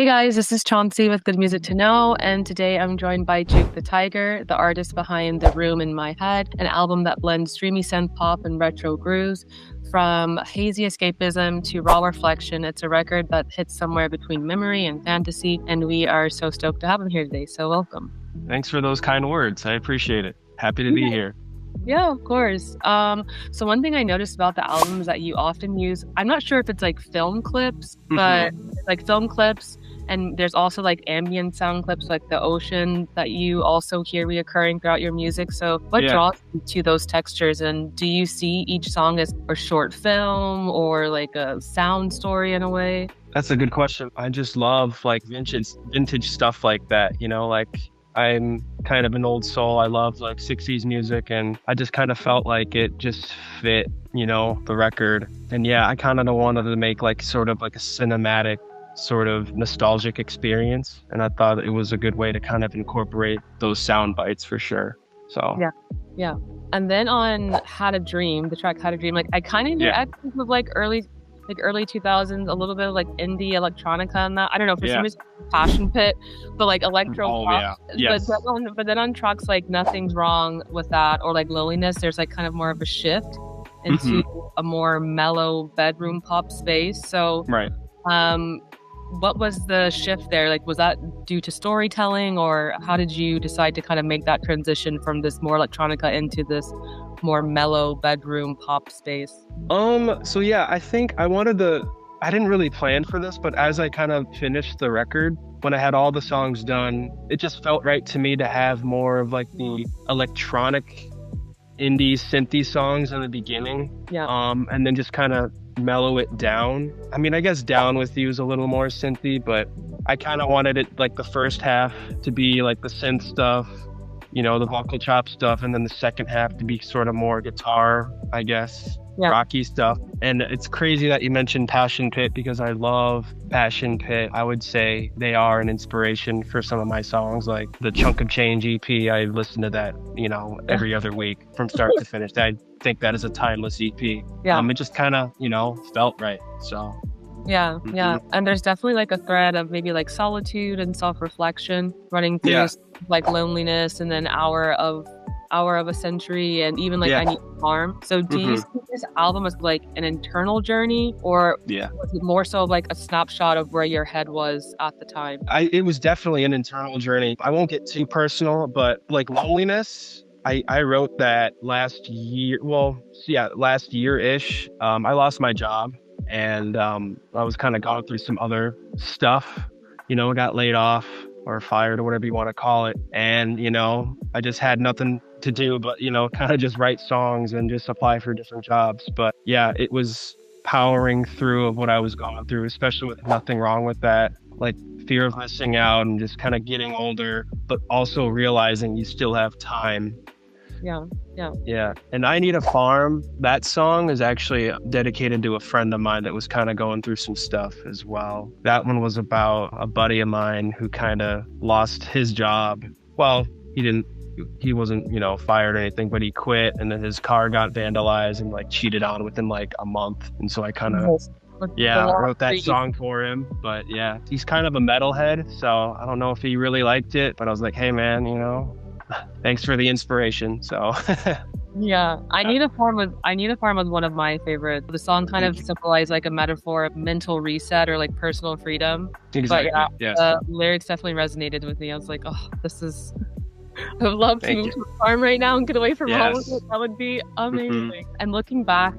Hey guys, this is Chauncey with Good Music to Know, and today I'm joined by Juke the Tiger, the artist behind The Room in My Head, an album that blends dreamy synth-pop and retro grooves. From hazy escapism to raw reflection, it's a record that hits somewhere between memory and fantasy, and we are so stoked to have him here today, so welcome. Thanks for those kind words. I appreciate it. Happy to be here. Yeah, of course. So one thing I noticed about the album is that you often use, I'm not sure if it's like film clips, but like film clips, and there's also like ambient sound clips like the ocean that you also hear reoccurring throughout your music. So what draws you to those textures, and do you see each song as a short film or like a sound story in a way? That's a good question. I just love like vintage stuff like that, like I'm kind of an old soul. I love like 60s music, and I just kind of felt like it just fit, the record. And yeah, I kind of wanted to make like sort of like a cinematic sort of nostalgic experience, and I thought it was a good way to kind of incorporate those sound bites for sure. So yeah. And then on How to Dream, the track How to Dream, like I kind of hear echoes of like early 2000s, a little bit of like indie electronica and that. I don't know, for some reason Passion Pit, but like electro pop. Yes. But then on tracks like Nothing's Wrong with That or like Loneliness, there's like kind of more of a shift into a more mellow bedroom pop space. So what was the shift there? Like, was that due to storytelling, or how did you decide to kind of make that transition from this more electronica into this more mellow bedroom pop space? So yeah, I think I didn't really plan for this, but as I kind of finished the record, when I had all the songs done, it just felt right to me to have more of like the electronic indie synthy songs in the beginning. And then just kind of mellow it down. I mean, I guess Down With You is a little more synthy, but I kind of wanted it like the first half to be like the synth stuff, the vocal chop stuff, and then the second half to be sort of more guitar, I guess, rocky stuff. And it's crazy that you mentioned Passion Pit, because I love Passion Pit. I would say they are an inspiration for some of my songs, like the Chunk of Change EP. I listen to that, every other week from start to finish. I think that is a timeless EP. It just kind of, felt right. So yeah. And there's definitely like a thread of maybe like solitude and self-reflection running through like Loneliness, and then Hour of a Century, and even like I Need Harm. So do you see this album as like an internal journey, or was it more so like a snapshot of where your head was at the time? It was definitely an internal journey. I won't get too personal, but like Loneliness, I wrote that last year. Last year-ish. I lost my job, and I was kind of going through some other stuff, got laid off or fired or whatever you want to call it. And, I just had nothing to do but, kind of just write songs and just apply for different jobs. But yeah, it was powering through of what I was going through, especially with Nothing Wrong With That, like fear of missing out and just kind of getting older, but also realizing you still have time. Yeah. And I Need a Farm, that song is actually dedicated to a friend of mine that was kind of going through some stuff as well. That one was about a buddy of mine who kind of lost his job. Well, he wasn't, fired or anything, but he quit, and then his car got vandalized and like cheated on within like a month. And so I kind of wrote that song for him. But yeah, he's kind of a metalhead, so I don't know if he really liked it, but I was like, hey man, thanks for the inspiration. So I Need a Farm was one of my favorites. The song kind of symbolized like a metaphor of mental reset or like personal freedom. Exactly. But the lyrics definitely resonated with me. I was like, I would love to move to a farm right now and get away from all of it. That would be amazing. And looking back,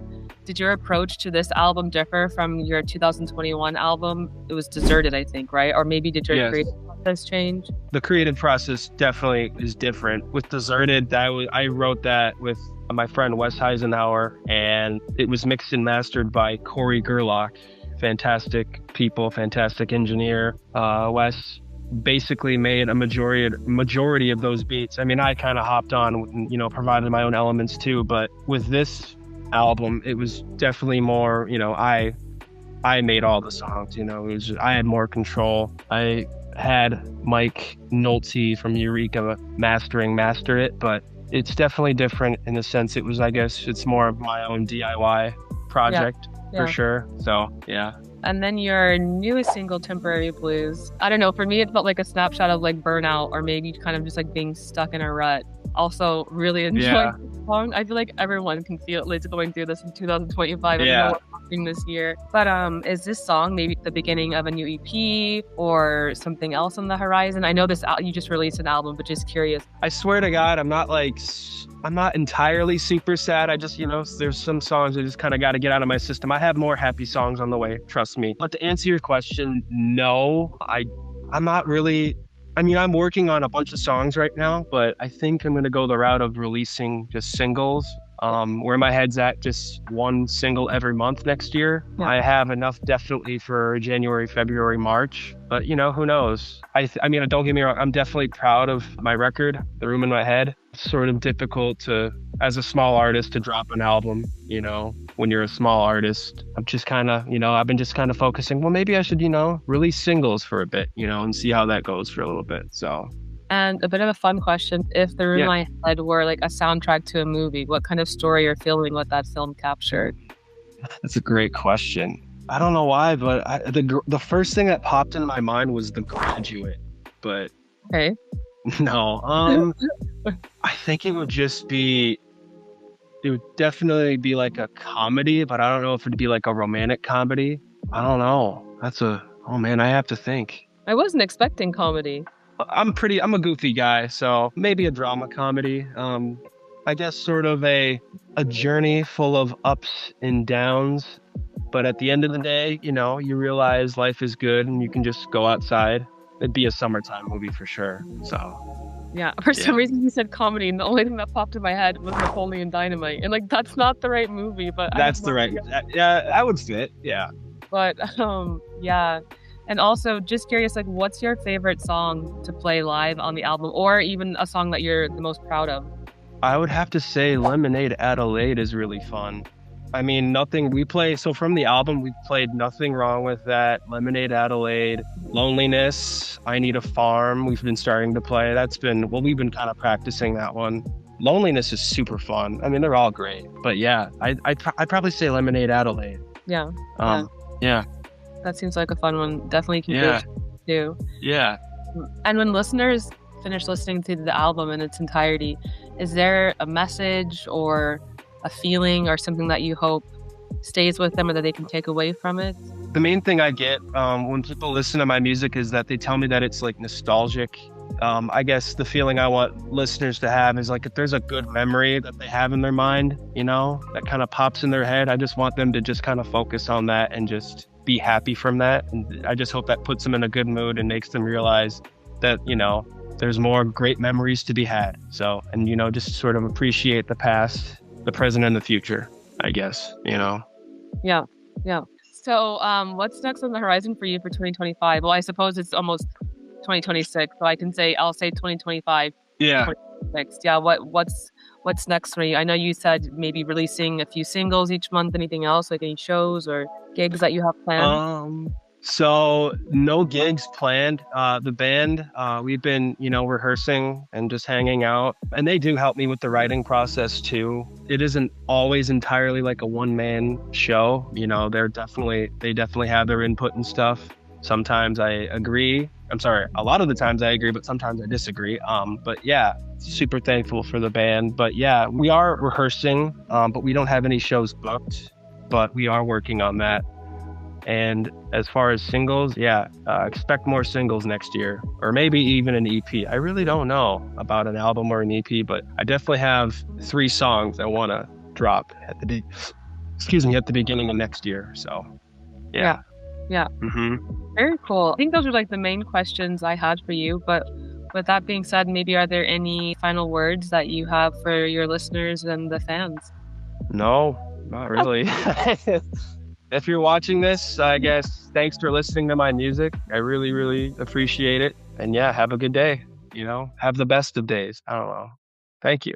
did your approach to this album differ from your 2021 album? It was Deserted, I think, right? Or maybe did your creative process change? The creative process definitely is different. With Deserted, I wrote that with my friend Wes Heisenhower, and it was mixed and mastered by Corey Gerlach. Fantastic people, fantastic engineer. Wes basically made a majority of those beats. I mean, I kind of hopped on, provided my own elements too, but with this album, it was definitely more, I made all the songs, I had more control. I had Mike Nolte from Eureka master it, but it's definitely different in the sense it was, I guess, it's more of my own DIY project for sure. So, yeah. And then your newest single, Temporary Blues. I don't know, for me, it felt like a snapshot of like burnout or maybe kind of just like being stuck in a rut. Also, really enjoyed Yeah. the song. I feel like everyone can feel like going through this in 2025. I don't know Yeah. what's happening this year. But is this song maybe the beginning of a new EP or something else on the horizon? I know you just released an album, but just curious. I swear to God, I'm not entirely super sad. I just, there's some songs I just kind of got to get out of my system. I have more happy songs on the way, trust me. But to answer your question, no, I'm not really. I mean, I'm working on a bunch of songs right now, but I think I'm going to go the route of releasing just singles. Where my head's at, just one single every month next year. Yeah. I have enough definitely for January, February, March, but who knows? I mean, don't get me wrong. I'm definitely proud of my record, The Room in My Head. It's sort of difficult as a small artist to drop an album, when you're a small artist. I'm just kind of, I've been just kind of focusing, well, maybe I should, release singles for a bit, and see how that goes for a little bit. So. And a bit of a fun question. If The Room in My Head were like a soundtrack to a movie, what kind of story or feeling would that film captured? That's a great question. I don't know why, but the first thing that popped in my mind was The Graduate. But okay. No, I think it would definitely be like a comedy, but I don't know if it'd be like a romantic comedy. I don't know. Oh man, I have to think. I wasn't expecting comedy. I'm a goofy guy, so maybe a drama comedy. I guess sort of a journey full of ups and downs, but at the end of the day, you realize life is good and you can just go outside. It'd be a summertime movie for sure. So yeah, for some reason you said comedy, and the only thing that popped in my head was Napoleon Dynamite, and like that's not the right movie, but that's the right. Yeah, that would fit. Yeah. But yeah. And also, just curious, like, what's your favorite song to play live on the album, or even a song that you're the most proud of? I would have to say Lemonade Adelaide is really fun. I mean, so from the album, we've played Nothing Wrong With That, Lemonade Adelaide, Loneliness, I Need a Farm, we've been starting to play. We've been kind of practicing that one. Loneliness is super fun. I mean, they're all great. But yeah, I'd probably say Lemonade Adelaide. Yeah. Yeah. That seems like a fun one. Definitely can do. Yeah. And when listeners finish listening to the album in its entirety, is there a message or a feeling or something that you hope stays with them or that they can take away from it? The main thing I get when people listen to my music is that they tell me that it's like nostalgic. I guess the feeling I want listeners to have is like if there's a good memory that they have in their mind, that kind of pops in their head, I just want them to just kind of focus on that and just be happy from that. And I just hope that puts them in a good mood and makes them realize that, there's more great memories to be had. So, and, just sort of appreciate the past, the present, and the future, I guess, Yeah. So what's next on the horizon for you for 2025? Well, I suppose it's almost 2026, so I'll say 2025. Yeah. 2026. Yeah. What's next for you? I know you said maybe releasing a few singles each month. Anything else, like any shows or gigs that you have planned? So no gigs planned. The band, we've been, rehearsing and just hanging out, and they do help me with the writing process too. It isn't always entirely like a one-man show. They definitely have their input and stuff. Sometimes I agree. A lot of the times I agree, but sometimes I disagree. But yeah, super thankful for the band. But yeah, we are rehearsing, but we don't have any shows booked, but we are working on that. And as far as singles, expect more singles next year, or maybe even an EP. I really don't know about an album or an EP, but I definitely have 3 songs I want to drop at the beginning of next year. So, yeah. Mm-hmm. Very cool. I think those are like the main questions I had for you. But with that being said, maybe are there any final words that you have for your listeners and the fans? No, not really. If you're watching this, I guess thanks for listening to my music. I really, really appreciate it. And yeah, have a good day. Have the best of days. I don't know. Thank you.